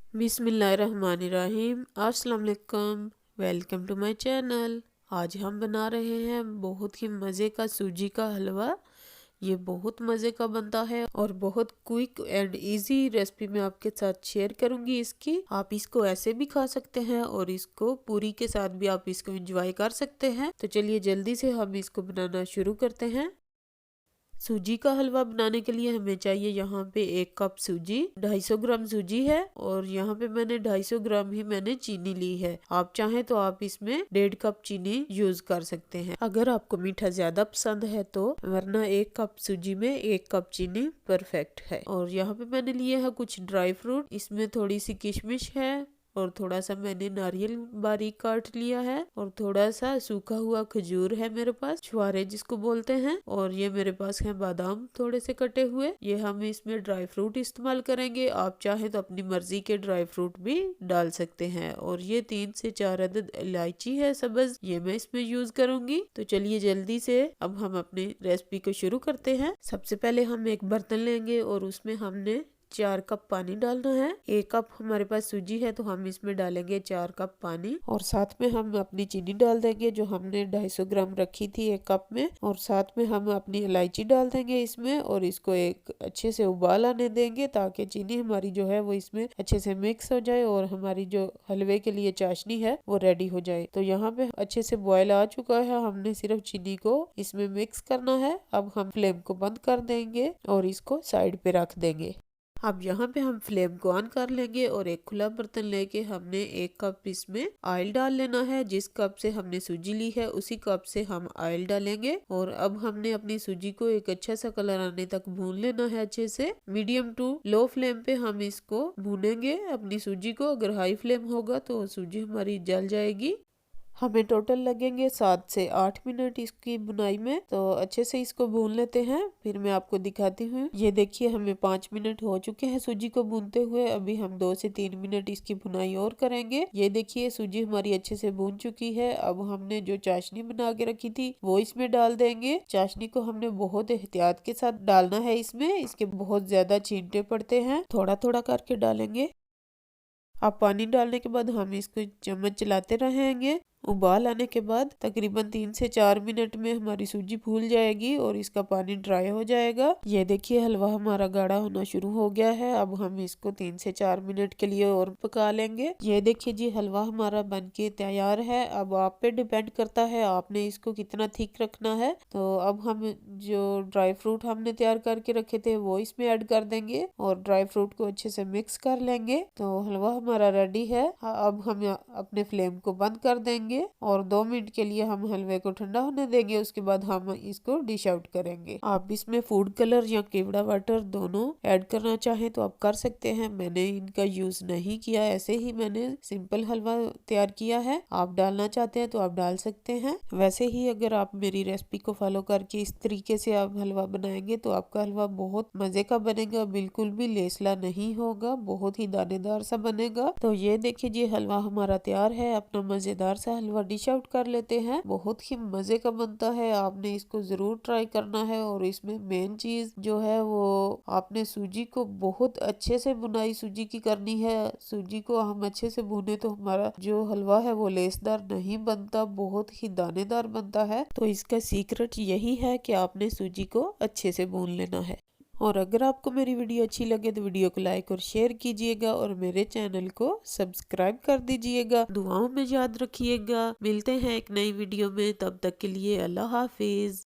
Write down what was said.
बिस्मिल्लाहिर्रहमानिर्रहीम। अस्सलाम वालेकुम। Welcome to my channel. आज हम बना रहे हैं बहुत ही मज़े का सूजी का हलवा। ये बहुत मज़े का बनता है और बहुत क्विक एंड इजी रेसिपी मैं आपके साथ शेयर करूंगी इसकी। आप इसको ऐसे भी खा सकते हैं और इसको पूरी के साथ भी आप इसको एंजॉय कर सकते हैं। तो चलिए जल्दी से हम इसको बनाना शुरू करते हैं। सूजी का हलवा बनाने के लिए हमें चाहिए यहाँ पे 1 कप सूजी, 250 ग्राम सूजी है और यहाँ पे मैंने 250 ग्राम ही मैंने चीनी ली है। आप चाहें तो आप इसमें 1.5 कप चीनी यूज कर सकते हैं अगर आपको मीठा ज्यादा पसंद है तो, वरना 1 कप सूजी में 1 कप चीनी परफेक्ट है। और यहाँ पे मैंने लिए है कुछ ड्राई फ्रूट, इसमें थोड़ी सी किशमिश है और थोड़ा सा मैंने नारियल बारीक काट लिया है और थोड़ा सा सूखा हुआ खजूर है मेरे पास, छुआरे जिसको बोलते हैं। और ये मेरे पास है बादाम थोड़े से कटे हुए। ये हम इसमें ड्राई फ्रूट इस्तेमाल करेंगे। आप चाहे तो अपनी मर्जी के ड्राई फ्रूट भी डाल सकते हैं। और ये 3 से 4 अदद इलायची है सब्ज, ये मैं इसमें यूज करूंगी। तो चलिए जल्दी से अब हम अपनी रेसिपी को शुरू करते हैं। सबसे पहले हम एक बर्तन लेंगे और उसमें हमने 4 कप पानी डालना है। 1 कप हमारे पास सूजी है तो हम इसमें डालेंगे 4 कप पानी और साथ में हम अपनी चीनी डाल देंगे जो हमने 250 ग्राम रखी थी 1 कप में। और साथ में हम अपनी इलायची डाल देंगे इसमें और इसको एक अच्छे से उबाल आने देंगे ताकि चीनी हमारी जो है वो इसमें अच्छे से मिक्स हो जाए और हमारी जो हलवे के लिए चाशनी है वो रेडी हो जाए। तो यहाँ पे अच्छे से बॉयल आ चुका है, हमने सिर्फ चीनी को इसमें मिक्स करना है। अब हम फ्लेम को बंद कर देंगे और इसको साइड पे रख देंगे। अब यहाँ पे हम फ्लेम को ऑन कर लेंगे और एक खुला बर्तन लेके हमने 1 कप इसमें ऑयल डाल लेना है। जिस कप से हमने सूजी ली है उसी कप से हम ऑयल डालेंगे। और अब हमने अपनी सूजी को एक अच्छा सा कलर आने तक भून लेना है अच्छे से। मीडियम टू लो फ्लेम पे हम इसको भूनेंगे अपनी सूजी को। अगर हाई फ्लेम होगा तो सूजी हमारी जल जाएगी। हमें टोटल लगेंगे 7 से 8 मिनट इसकी बुनाई में। तो अच्छे से इसको भून लेते हैं, फिर मैं आपको दिखाती हूँ। ये देखिए हमें 5 मिनट हो चुके हैं सूजी को भूनते हुए। अभी हम 2 से 3 मिनट इसकी भुनाई और करेंगे। ये देखिए सूजी हमारी अच्छे से भून चुकी है। अब हमने जो चाशनी बना के रखी थी वो इसमें डाल देंगे। चाशनी को हमने बहुत एहतियात के साथ डालना है इसमें, इसके बहुत ज्यादा छींटे पड़ते हैं, थोड़ा थोड़ा करके डालेंगे। अब पानी डालने के बाद हम इसको चम्मच चलाते रहेंगे। उबाल आने के बाद तकरीबन 3 से 4 मिनट में हमारी सूजी फूल जाएगी और इसका पानी ड्राई हो जाएगा। ये देखिए हलवा हमारा गाढ़ा होना शुरू हो गया है। अब हम इसको 3 से 4 मिनट के लिए और पका लेंगे। ये देखिए जी हलवा हमारा बनके तैयार है। अब आप पे डिपेंड करता है आपने इसको कितना थिक रखना है। तो अब हम जो ड्राई फ्रूट हमने तैयार करके रखे थे वो इसमें ऐड कर देंगे और ड्राई फ्रूट को अच्छे से मिक्स कर लेंगे। तो हलवा हमारा रेडी है। अब हम अपने फ्लेम को बंद कर देंगे और 2 मिनट के लिए हम हलवे को ठंडा होने देंगे। उसके बाद हम इसको डिश आउट करेंगे। आप इसमें फूड कलर या केवड़ा वाटर दोनों ऐड करना चाहें तो आप कर सकते हैं। मैंने इनका यूज नहीं किया, ऐसे ही मैंने सिंपल हलवा तैयार किया है। आप डालना चाहते हैं तो आप डाल सकते हैं। वैसे ही अगर आप मेरी रेसिपी को फॉलो करके इस तरीके से आप हलवा बनाएंगे तो आपका हलवा बहुत मजे का बनेगा, बिल्कुल भी लेसला नहीं होगा, बहुत ही दानेदार सा बनेगा। तो ये देखिए जी हलवा हमारा तैयार है। अपना मजेदार सा हलवा डिश आउट कर लेते हैं। बहुत ही मजे का बनता है, आपने इसको जरूर ट्राई करना है। और इसमें मेन चीज जो है वो आपने सूजी को बहुत अच्छे से बुनाई सूजी की करनी है। सूजी को हम अच्छे से भुने तो हमारा जो हलवा है वो लेसदार नहीं बनता, बहुत ही दानेदार बनता है। तो इसका सीक्रेट यही है कि आपने सूजी को अच्छे से भून लेना है। और अगर आपको मेरी वीडियो अच्छी लगे तो वीडियो को लाइक और शेयर कीजिएगा और मेरे चैनल को सब्सक्राइब कर दीजिएगा। दुआओं में याद रखिएगा। मिलते हैं एक नई वीडियो में, तब तक के लिए अल्लाह हाफिज।